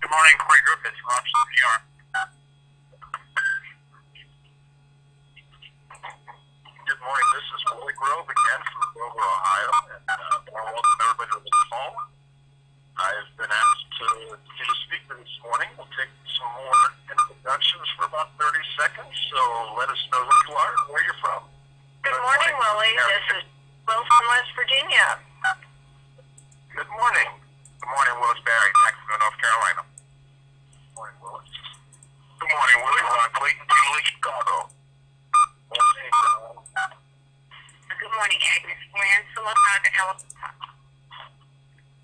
Good morning, Corey Group. It's Rob PR. Good morning. This is Willie Grove again from Grover, Ohio. And I want to welcome everybody to the call. I've been asked to give a speaker this morning. We'll take some more introductions for about 30 seconds. So let us know who you are and where you're from. Good morning, Willie. This is Will from West Virginia. Good morning. Good morning, Willis Barry, Jacksonville, North Carolina. Good morning, Willis. Good morning, Willie. Ron Clayton, Julie, Chicago. Good morning, Agnes Mansell, Alabama.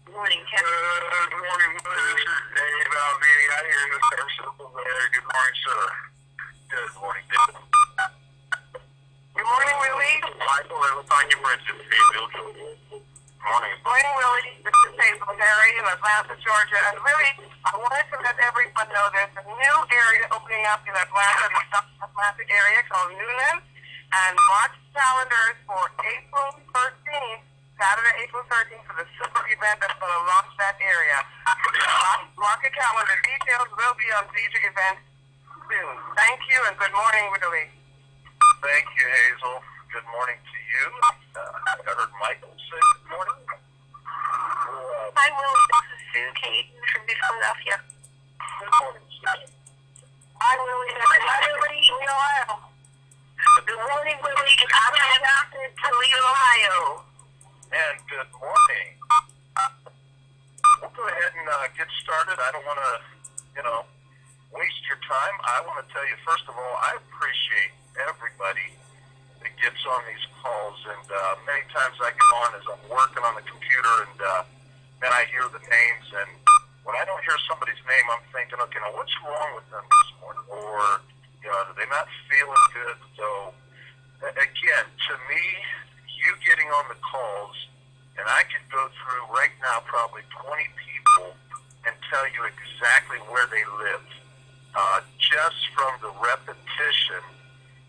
Good morning, Kevin. Good morning, Willie. This is Dave Alvini. I hear the service over there. Good morning, sir. Good morning, David. Good morning, Willie. Michael, let's find your bridge in Fayetteville. Morning. Morning, Willie. This is Hazel Barry in Atlanta, Georgia. And really, I wanted to let everyone know there's a new area opening up in Atlanta, the South Atlanta area called Newland. And mark calendars for April 13th, Saturday, April 13th, for the super event that's going to launch that area. Mark a calendar. Details will be on future events soon. Thank you, and good morning, Willie. Thank you, Hazel. Good morning to you. I heard Michael say good morning. Hi, Willie. This is Sue Kate from Philadelphia. Good morning, Sue. Hi, Willie. Hi, Willie. In Ohio. Good morning, Willie. I'm in Toledo, Ohio. And good morning. We'll go ahead and get started. I don't want to, waste your time. I want to tell you, first of all, I appreciate everybody that gets on these calls. And many times I get on as I'm working on the computer, and then I hear the names. And when I don't hear somebody's name, I'm thinking, okay, now what's wrong with them this morning? Or, are they not feeling good? So, again, to me, you getting on the calls, and I could go through right now probably 20 people and tell you exactly where they live, just from the repetition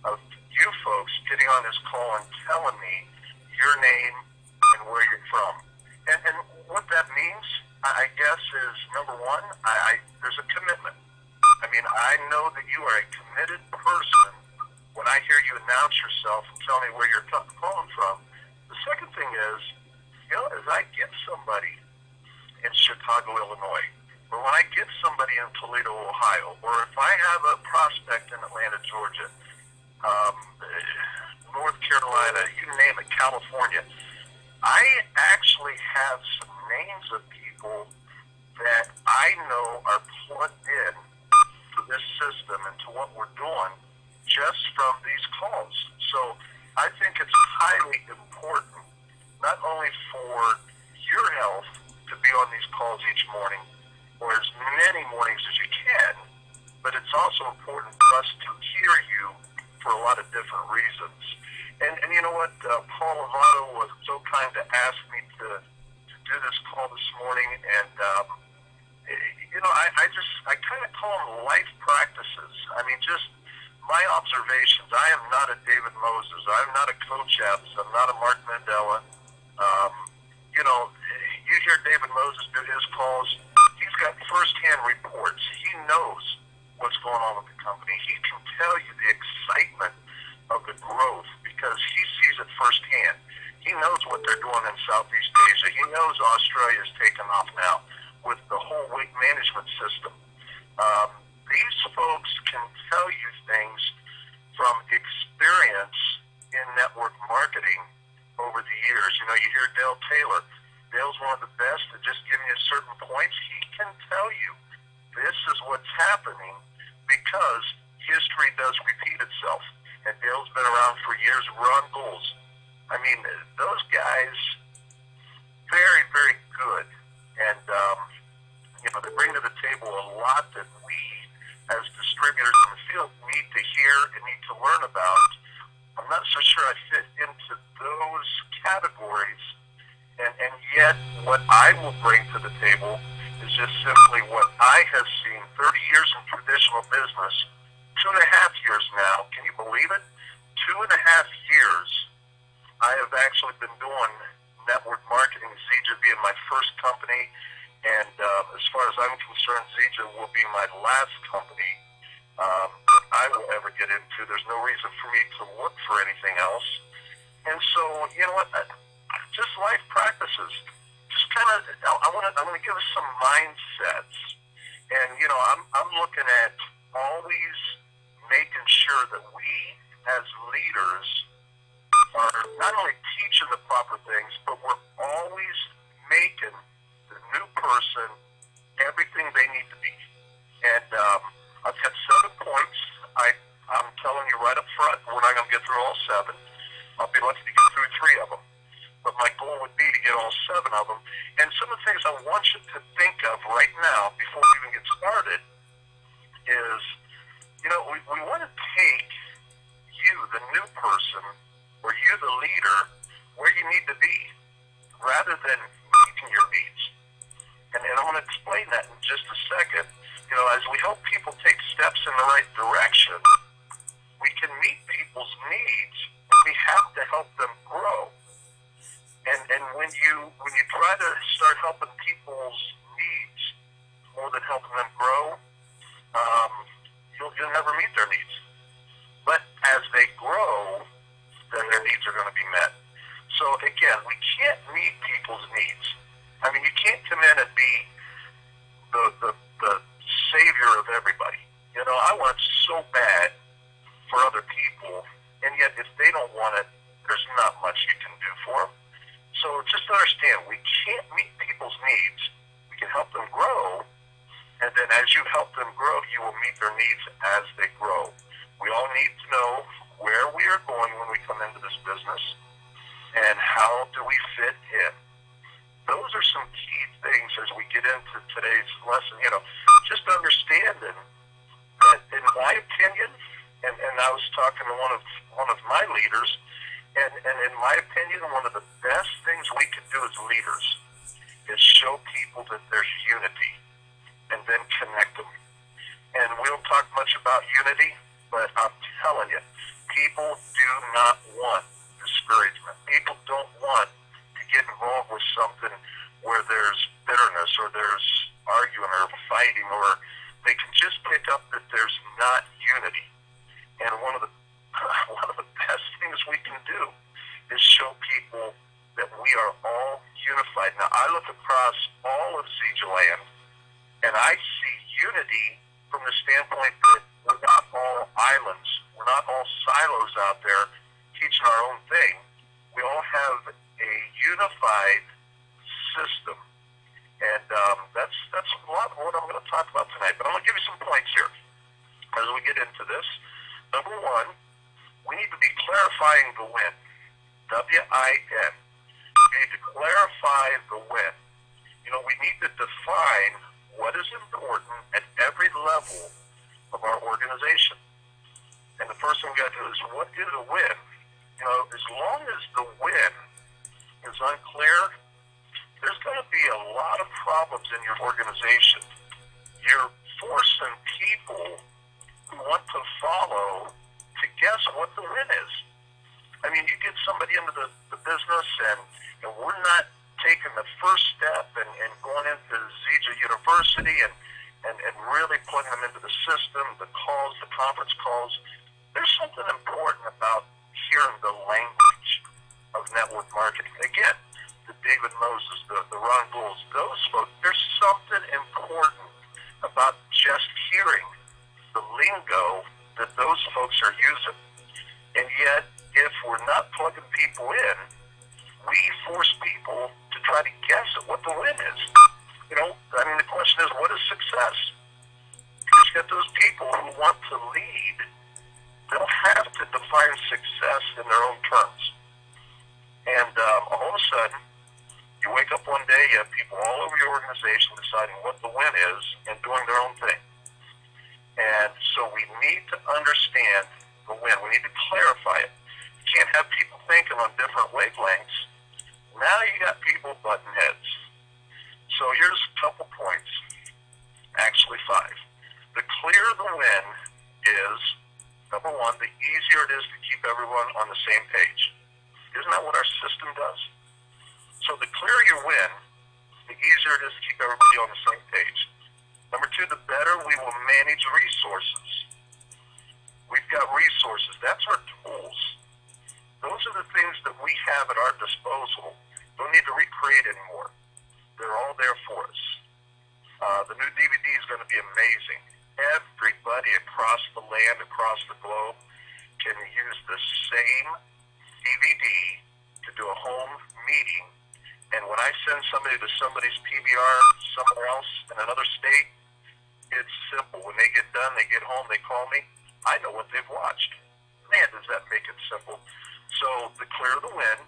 of you folks getting on this call and telling me your name and where you're from. And what that means, I guess, is, number one, there's a commitment. I mean, I know that you are a committed person when I hear you announce yourself and tell me where you're calling from. The second thing is, as I get somebody in Chicago, Illinois, or when I get somebody in Toledo, Ohio, or if I have a prospect in Atlanta, Georgia, North Carolina, you name it, California, I actually have some names of people that I know are plugged in to this system and to what we're doing just from these calls. So I think it's highly important, not only for your health to be on these calls each morning, or as many mornings as you can, but it's also important for us to hear you for a lot of different reasons. And you know what? Paul Lovato was so kind to ask me to do this call this morning, and I kind of call them life practices. I mean, just my observations. I am not a David Moses. I'm not a Coach Epps. I'm not a Mark Mandela. You hear David Moses do his calls. He's got firsthand reports. He knows what's going on with the company. He can tell you the excitement of the growth because he sees it firsthand. He knows what they're doing in Southeast Asia. He knows Australia is taking off now with the whole weight management system. These folks can tell you things from experience in network marketing over the years. You hear Dale Taylor. Dale's one of the best at just giving you certain points. He can tell you this is what's happening because history does repeat itself. And Dale's been around for years. Ron Goals. I mean, those guys, very, very good. And, they bring to the table a lot that we, as distributors in the field, need to hear and need to learn about. I'm not so sure I fit into those categories. And yet, what I will bring to the table is just simply what I have seen 30 years in traditional business, 2.5 years now. Can you believe it? 2.5 years I have actually been doing network marketing, Zija being my first company, And as far as I'm concerned, Zija will be my last company I will ever get into. There's no reason for me to look for anything else. And so, you know what? Just life practices. Just kind of, I'm gonna give us some mindsets. And you know, I'm looking at always making sure that we as leaders are not only teaching the proper things, but we're always making the new person everything they need to be. And I've got 7 points. I'm telling you right up front, we're not going to get through all 7. I'll be lucky to get through 3 of them. But my goal would be to get all 7 of them. And some of the things I want you to think of right now, before we even get started, is, you know, we want to take you, the new person, or you, the leader, where you need to be, rather than meeting your needs. And I'm going to explain that in just a second. You know, as we help people take steps in the right direction, we can meet people's needs, but we have to help them grow. And when you try to start helping people's needs more than helping them grow, you'll never meet their needs. But as they grow, then their needs are going to be met. So again, we can't meet people's needs. I mean, you can't come in and be the savior of everybody. You know, I want it so bad for other people, and yet if they don't want it, there's not much you can do for them. So just understand, we can't meet people's needs. We can help them grow, and then as you help them grow, you will meet their needs as they grow. We all need to know where we are going when we come into this business, and how do we fit in. Those are some key things as we get into today's lesson. You know, just understanding that, in my opinion, and I was talking to one of my leaders, and in my opinion, one of the best things we can do as leaders is show people that there's unity, and then connect them. And we don't talk much about unity, but I'm telling you, people do not want discouragement. People don't want to get involved with something where there's bitterness or there's arguing or fighting, or they can just pick up that there's not unity. And one of the best things we can do is show people that we are all unified. Now, I look across all of Zija land, and I see unity from the standpoint that we're not all islands. We're not all silos out there teaching our own thing. We all have a unified system. And that's a lot of what I'm going to talk about tonight. But I'm going to give you some points here as we get into this. Number 1, we need to be clarifying the win. W-I-N. We need to clarify the win. You know, we need to define what is important at every level of our organization. And the first thing we got to do is, what is a win? You know, as long as the win is unclear, there's going to be a lot of problems in your organization. You're forcing people who want to follow to guess what the win is. I mean, you get somebody into the business, and we're not taking the first step and going into Zija University and really putting them into the system, the calls, the conference calls. There's something important about hearing the language of network marketing. Again, the David Moses, the Ron Bulls, those folks, there's something important about just hearing the lingo that those folks are using. And yet, if we're not plugging people in, we force people to try to guess at what the win is. You know, I mean, the question is, what is success? Because you got those people who want to lead, they'll have to define success in their own terms. And all of a sudden, you wake up one day, you have people all over your organization deciding what the win is and doing their own thing. And so we need to understand the win. We need to clarify it. You can't have people thinking on different wavelengths. Now you got people butting heads. So here's a couple points, actually 5. The clearer the win is, number 1, the easier it is to keep everyone on the same page. Isn't that what our system does? So the clearer your win, the easier it is to keep everybody on the same page. Number two, the better we will manage resources. We've got resources. That's our tools. Those are the things that we have at our disposal. Don't need to recreate anymore. They're all there for us. The new DVD is going to be amazing. Everybody across the land, across the globe, can use the same DVD to do a home meeting. And when I send somebody to somebody's PBR somewhere else in another state, it's simple. When they get done, they get home, they call me. I know what they've watched. Man, does that make it simple. So the clearer the win,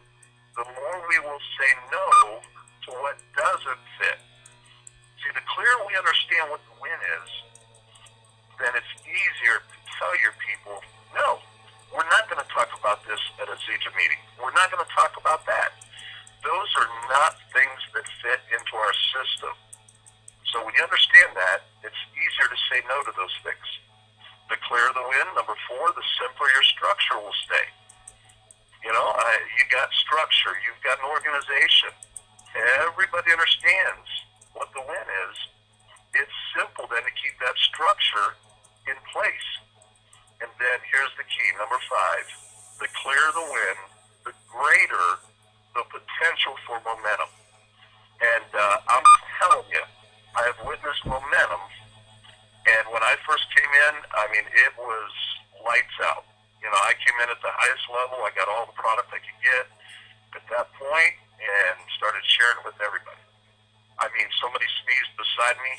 the more we will say no to what doesn't fit. See, the clearer we understand what the win is, then it's easier to tell your people, no, we're not going to talk about this at a ZEJA meeting. We're not going to talk about that. Those are not things that fit into our system. So when you understand that, it's easier to say no to those things. The clearer the win, number four, the simpler your structure will stay. You know, you got structure, you've got an organization. Everybody understands what the win is. It's simple then to keep that structure in place. And then here's the key, number five. The clearer the win, the greater the potential for momentum. And I'm telling you, I have witnessed momentum. And when I first came in, I mean, it was lights out. You know, I came in at the highest level. I got all the product I could get at that point and started sharing it with everybody. I mean, somebody sneezed beside me,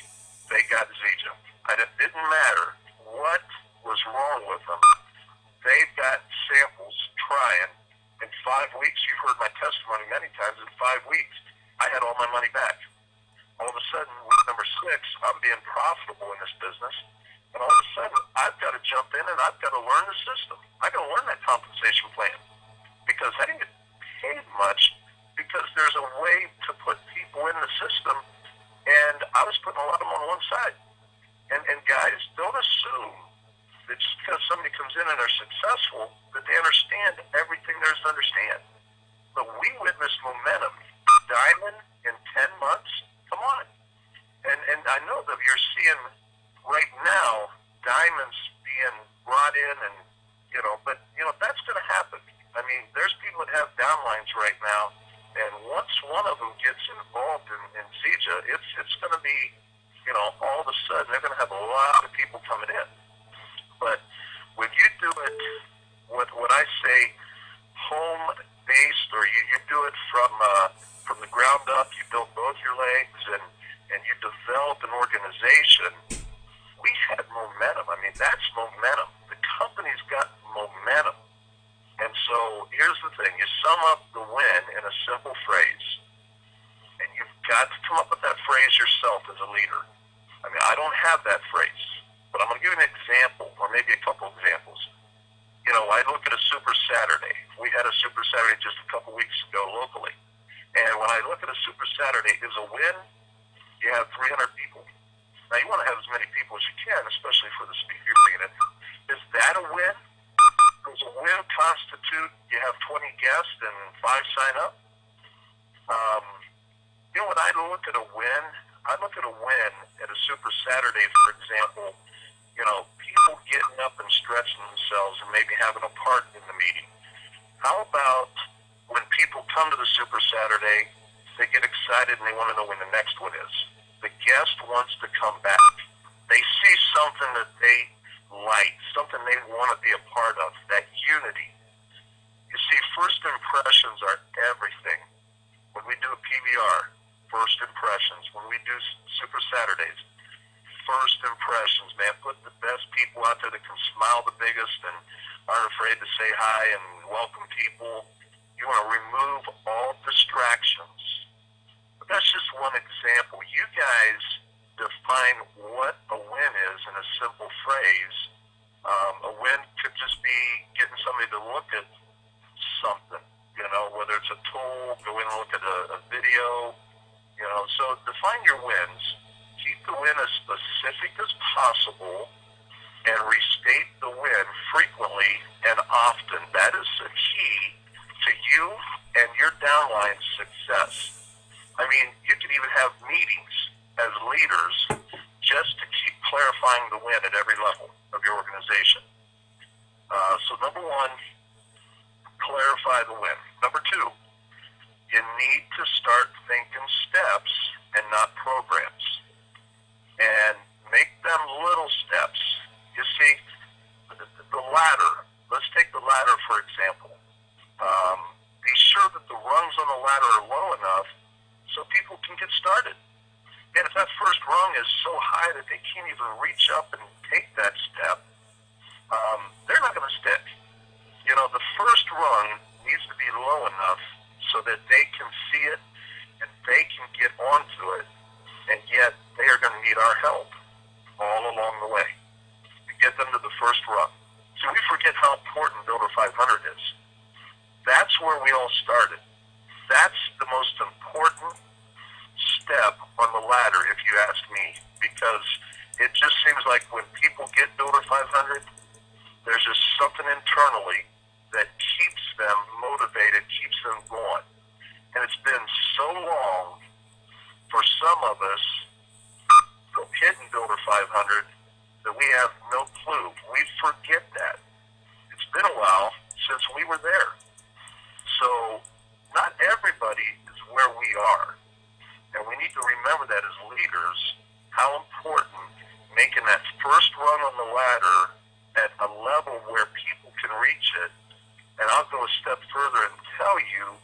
they got ZEJA. And it didn't matter what was wrong with them. They got samples trying. In 5 weeks, you've heard my testimony many times, in 5 weeks, I had all my money back. All of a sudden, week number 6, I'm being profitable in this business. And all of a sudden, I've got to jump in and I've got to learn the system. I've got to learn that compensation plan. Because I didn't get paid much because there's a way to put people in the system. And I was putting a lot of them on one side. And guys, don't assume that just because somebody comes in and they're successful, that they understand everything there is to understand. But we witnessed momentum. Diamond in 10 months? Come on. And I know that you're seeing right now diamonds being brought in and, you know, but, you know, that's going to happen. I mean, there's people that have downlines right now, and once one of them gets involved in ZEJA, it's going to be, you know, all of a sudden they're going to have a lot of people coming in. But when you do it, what I say, home-based, or you do it from the ground up, you build both your legs, and you develop an organization, we had momentum. I mean, that's momentum. The company's got momentum. And so here's the thing. You sum up the win in a simple phrase, and you've got to come up with that phrase yourself as a leader. I mean, I don't have that phrase, but I'm going to give you an example, or maybe a couple examples. You know, I look at a Super Saturday. We had a Super Saturday just a couple weeks ago locally. And when I look at a Super Saturday, is a win, you have 300 people. Now, you want to have as many people as you can, especially for the speaker you're bringing in. Is that a win? Does a win constitute you have 20 guests and 5 sign up? You know, when I look at a win, I look at a win at a Super Saturday, for example, you know, people getting up and stretching themselves and maybe having a part in the meeting. How about when people come to the Super Saturday, they get excited and they want to know when the next one is. The guest wants to come back. They see something that they like, something they want to be a part of, that unity. You see, first impressions are everything. When we do a PBR, first impressions. When we do Super Saturdays, first impressions, man. Put the best people out there that can smile the biggest and aren't afraid to say hi and welcome people. You want to remove all distractions. But that's just one example. You guys define what a win is in a simple phrase. A win could just be getting somebody to look at something, you know, whether it's a tool, go in and look at a video, you know. So define your wins. Keep the win as specific as possible and restate the win frequently and often. That is the key to you and your downline success. I mean, you can even have meetings as leaders just to keep clarifying the win at every level of your organization. So number one, clarify the win. Number two, you need to start thinking steps and not programs. And make them little steps. You see, the ladder, let's take the ladder for example. Be sure that the rungs on the ladder are low enough so people can get started. And if that first rung is so high that they can't even reach up and take that step, they're not going to stick. You know, the first rung needs to be low enough so that they can see it and they can get onto it, and yet they are going to need our help all along the way to get them to the first rung. So we forget how important Builder 500 is. That's where we all started. That's the most important step on the ladder, if you ask me, because it just seems like when people get Builder 500, there's just something internally that keeps them motivated, keeps them going. And it's been so long for some of us hitting Builder 500 that we have no clue. We forget that. It's been a while since we were there. So not everybody is where we are. And we need to remember that as leaders, how important making that first rung on the ladder at a level where people can reach it. And I'll go a step further and tell you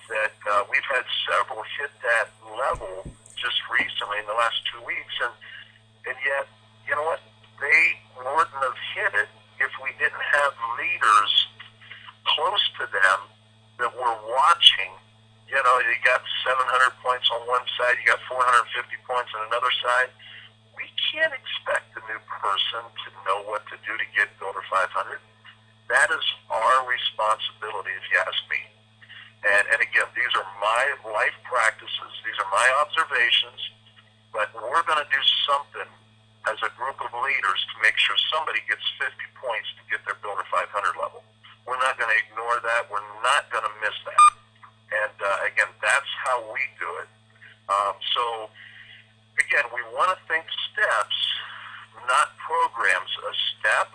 that we've had several hit that level just recently in the last 2 weeks. And yet, you know what? They wouldn't have hit it if we didn't have leaders close to them that were watching. You know, you got 700 points on one side, you got 450 points on another side. We can't expect the new person to know what to do to get Builder 500. That is our responsibility, if you ask me. And again, these are my life practices. These are my observations. But we're going to do something as a group of leaders to make sure somebody gets 50 points to get their Builder 500 level. We're not going to ignore that. We're not going to miss that. And again, that's how we do it. So again, we want to think steps, not programs. A step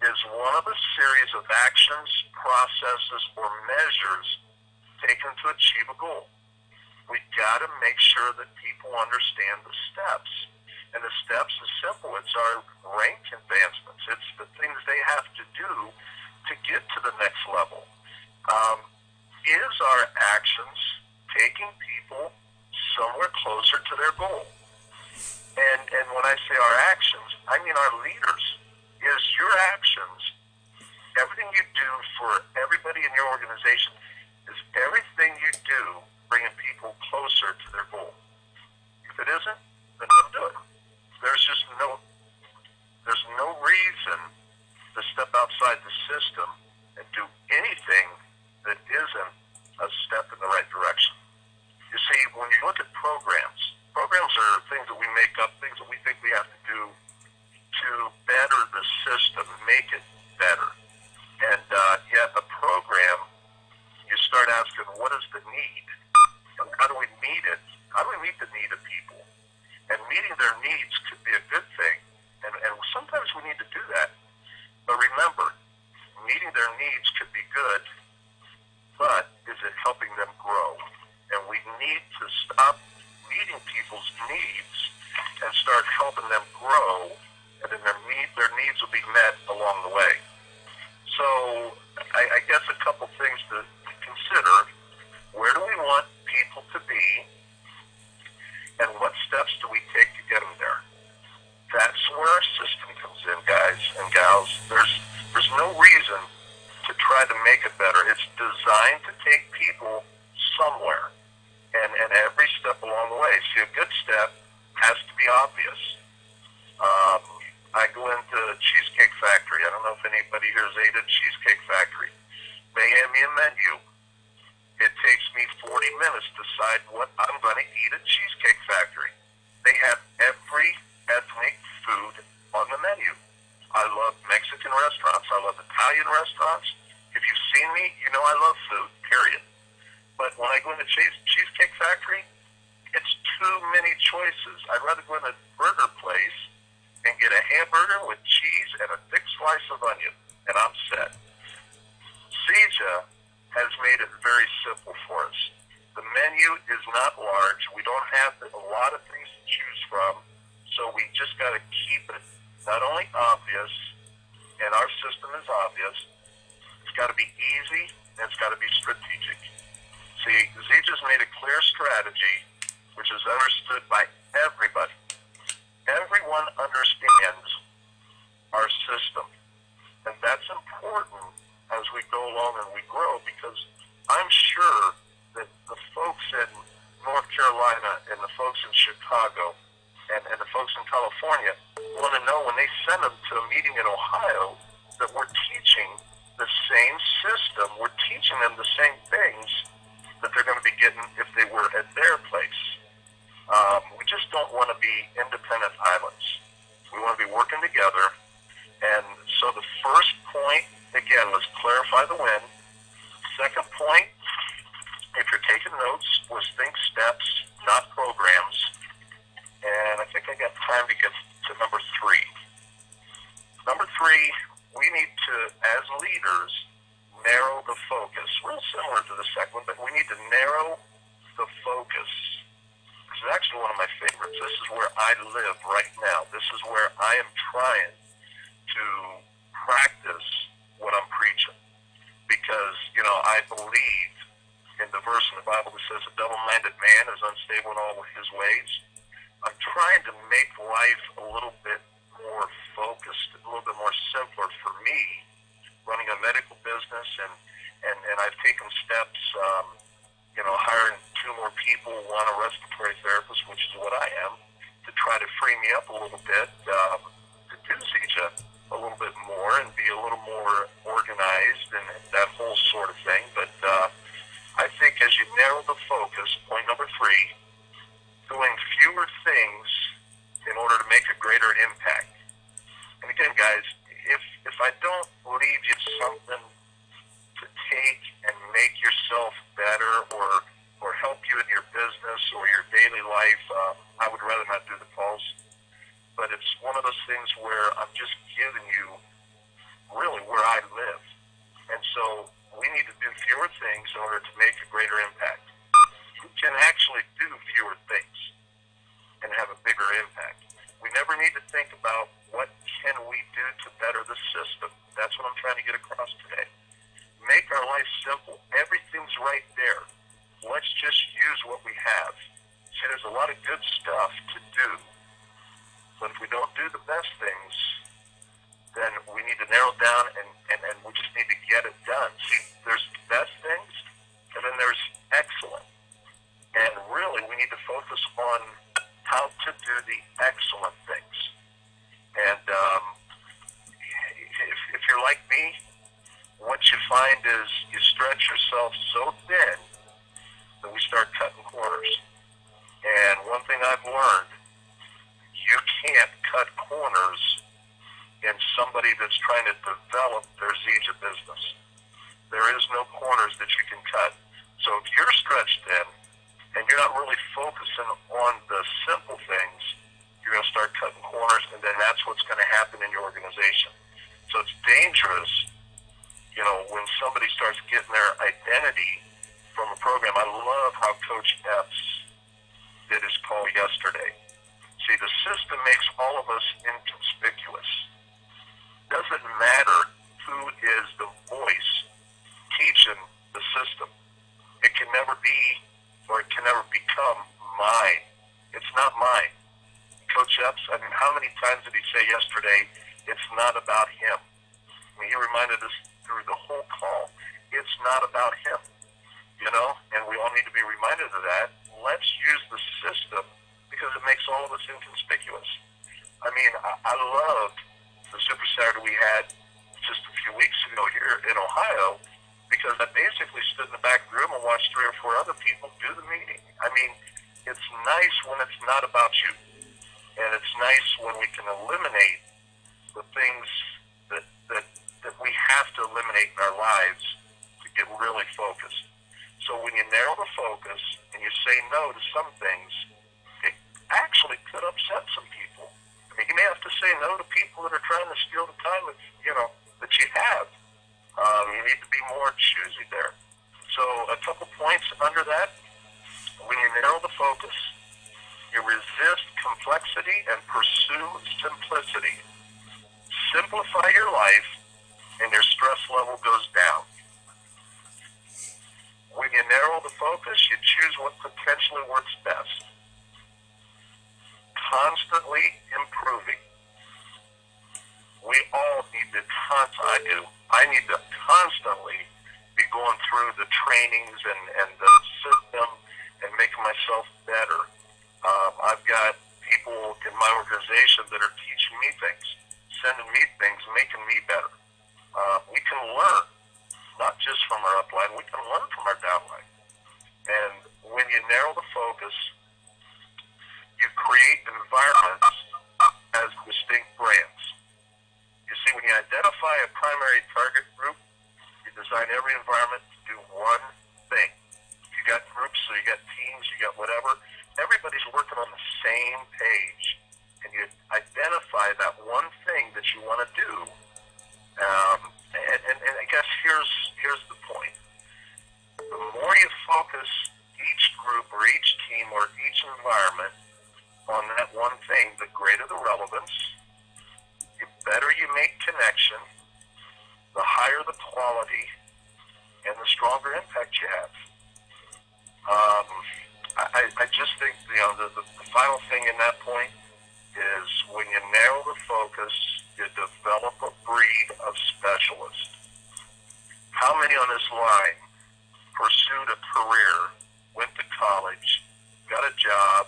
is one of a series of actions, processes, or measures taken to achieve a goal. We got to make sure that people understand the steps. And the steps is simple. It's our rank advancements. It's the things they have to do to get to the next level. Is our actions taking people somewhere closer to their goal? And when I say our actions, I mean our leaders. Is your actions, everything you do for everybody in your organization, is everything you do bringing people closer to their goal? If it isn't, then don't do it. There's no reason to step outside the system and do anything that isn't a step in the right direction. You see, when you look at programs are things that we make up, things that we think we have to do to better the system, make it better. And yet a program, you start asking, what is the need? And how do we meet it? How do we meet the need of people? And meeting their needs could be a good thing. And sometimes we need to do that. But remember, meeting their needs could be good, but is it helping them grow? And we need to stop meeting people's needs and start helping them grow, and then their needs will be met along the way. So I guess a couple things to consider. Where do we want people to be? And what steps do we take to get them there? That's where our system comes in, guys and gals. There's no reason to try to make it better. It's designed to take people somewhere, and every step along the way. See, a good step has to be obvious. I go into Cheesecake Factory. I don't know if anybody here has ate at Cheesecake Factory. They hand me a menu. It takes me 40 minutes to decide what I'm going to eat at Cheesecake Factory. They have every ethnic food on the menu. I love Mexican restaurants. I love Italian restaurants. If you've seen me, you know I love food, period. But when I go into Cheesecake Factory, it's too many choices. choices. I'd rather go in a burger place and get a hamburger with cheese and a thick slice of onion, and I'm set. Zija has made it very simple for us. The menu is not large. We don't have a lot of things to choose from, so we just got to keep it not only obvious, and our system is obvious, it's got to be easy, and it's got to be strategic. See, Zija's made a clear strategy, which is understood by everybody. Everyone understands our system, and that's important as we go along and we grow, because I'm sure that the folks in North Carolina and the folks in Chicago and the folks in California want to know when they send them to a meeting in Ohio that we're teaching the same system, we're teaching them the same things that they're going to be getting if they were at their place. We just don't want to be independent islands. We want to be working together. And so the first point, again, let's clarify the win. Second point, if you're taking notes, was think steps, not programs. And I think I got time to get to number 3. Number 3, we need to, as leaders, narrow the focus. Real similar to the second one, but we need to narrow the focus. This is actually one of my favorites. This is where I live right now. This is where I am trying to practice what I'm preaching. Because, I believe in the verse in the Bible that says a double-minded man is unstable in all of his ways. I'm trying to make life a little bit more focused, a little bit more simpler for me, running a medical business, and I've taken steps, hiring 2 more people, one a respiratory therapist, which is what I am, to try to free me up a little bit, to do Zija a little bit more and be a little more organized and that whole sort of thing. But I think as you narrow the focus, point number 3, doing fewer things in order to make a greater impact. And again, guys, if I don't leave you something to take and make yourself better or help you in your business or your daily life, I would rather not do the calls. But it's one of those things where I'm just giving you really where I live. And so we need to do fewer things in order to make a greater impact. You can actually do fewer things and have a bigger impact. We never need to think about what can we do to better the system. That's what I'm trying to get across today. Make our life simple. Everything's right there. Let's just use what we have. See, there's a lot of good stuff to do. But if we don't do the best things, then we need to narrow down and we just need to get it done. See, there's best things, and then there's excellent. And really, we need to focus on how to do the excellent things. And if you're like me, what you find is you stretch yourself so thin that we start cutting corners. And one thing I've learned, you can't cut corners in somebody that's trying to develop their Zija business. There is no corners that you can cut. So if you're stretched thin and you're not really focusing on the simple things, you're going to start cutting corners, and then that's what's going to happen in your organization. So it's dangerous, when somebody starts getting their identity from a program. I love how Coach Epps did his call yesterday. See, the system makes all of us inconspicuous. Doesn't matter who is the voice teaching the system. It can never be, or it can never become mine. It's not mine. Coach Epps, how many times did he say yesterday, it's not about him? He reminded us through the whole call, it's not about him, and we all need to be reminded of that. Let's use the system because it makes all of us inconspicuous. I loved the Super Saturday we had just a few weeks ago here in Ohio, because I basically stood in the back room and watched 3 or 4 other people do the meeting. It's nice when it's not about you. And it's nice when we can eliminate the things that we have to eliminate in our lives to get really focused. So when you narrow the focus and you say no to some things, actually could upset some people. I mean, you may have to say no to people that are trying to steal the time that, that you have. You need to be more choosy there. So a couple points under that: when you narrow the focus, you resist complexity and pursue simplicity. Simplify your life, and your stress level goes down. When you narrow the focus, you choose what potentially works best. Constantly improving. We all need to I need to constantly be going through the trainings and the system and making myself better. I've got people in my organization that are teaching me things, sending me things, making me better. We can learn, not just from our upline, we can learn from our downline. And when you narrow the focus, you create environments as distinct brands. You see, when you identify a primary target group, you design every environment to do one thing. You got groups, so you got teams, you got whatever. Everybody's working on the same page, and you identify that one thing that you want to do. And I guess here's the point. The more you focus each group or each team or each environment on that one thing, the greater the relevance, the better you make connection, the higher the quality, and the stronger impact you have. I just think, the final thing in that point is when you narrow the focus, you develop a breed of specialists. How many on this line pursued a career, went to college, got a job?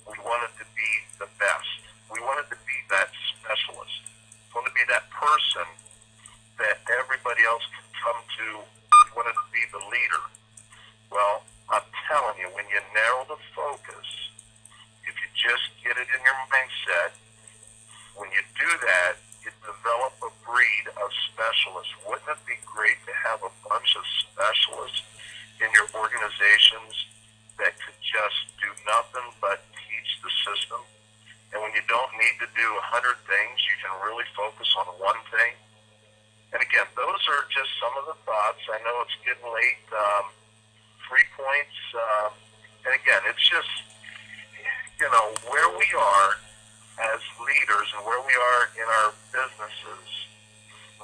We wanted to be the best. We wanted to be that specialist. We wanted to be that person that everybody else could come to. We wanted to be the leader. Well, I'm telling you, when you narrow the focus, if you just get it in your mindset, when you do that, you develop a breed of specialists. Wouldn't it be great to have a bunch of specialists in your organizations that could just do nothing but teach the system? And when you don't need to do 100 things, you can really focus on one thing. And again, those are just some of the thoughts. I know it's getting late. 3 points. And again, it's just, where we are as leaders and where we are in our businesses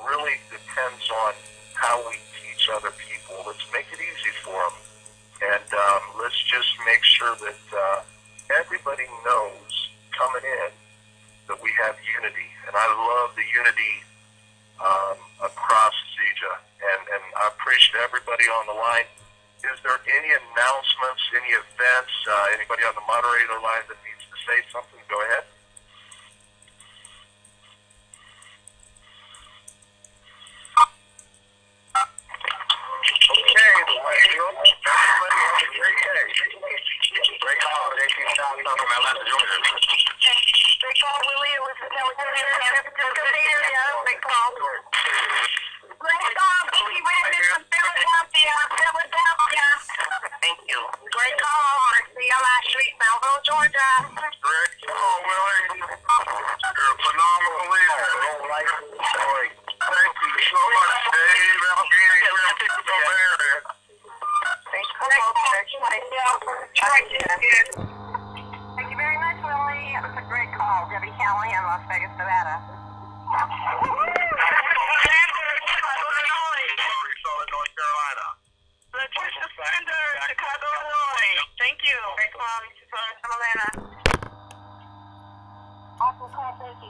really depends on how we teach other people. Let's make it easy for them. And let's just make sure that everybody knows coming in that we have unity. And I love the unity across CEJA. And I appreciate everybody on the line. Is there any announcements, any events, anybody on the moderator line that needs to say something? Go ahead. Okay, everybody have a great day. Great holiday. From Atlanta, Georgia. Great call, Willie. It was a good area. Great call. Great call, Willie. From Philadelphia. Thank you. Great call. CLI Street, Melville, Georgia. Great call, Willie. You're a phenomenal leader. Sorry. Thank you so much, Dave. I'll be here. Thank you very much, Willie. It was a great call. Debbie Kelly in Las Vegas, Nevada. North Carolina. Patricia Sanders, Chicago, Illinois. Thank you. Great call, from Atlanta. Awesome call, thank you.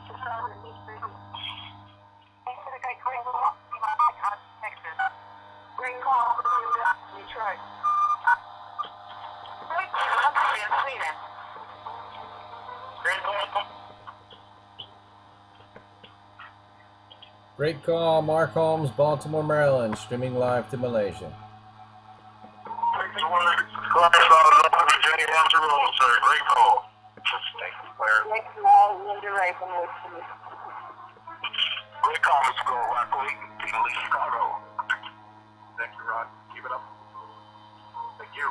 Thanks for the great call. Texas. Great call, Detroit. Great call, Sweden. Great call. Great call, Mark Holmes, Baltimore, Maryland, streaming live to Malaysia. Great call. Great call, Linda Ray from Wisconsin. Great call, Mr. Gold. Rockaway, Chicago. Thank you, Rod. Keep it up. Thank you.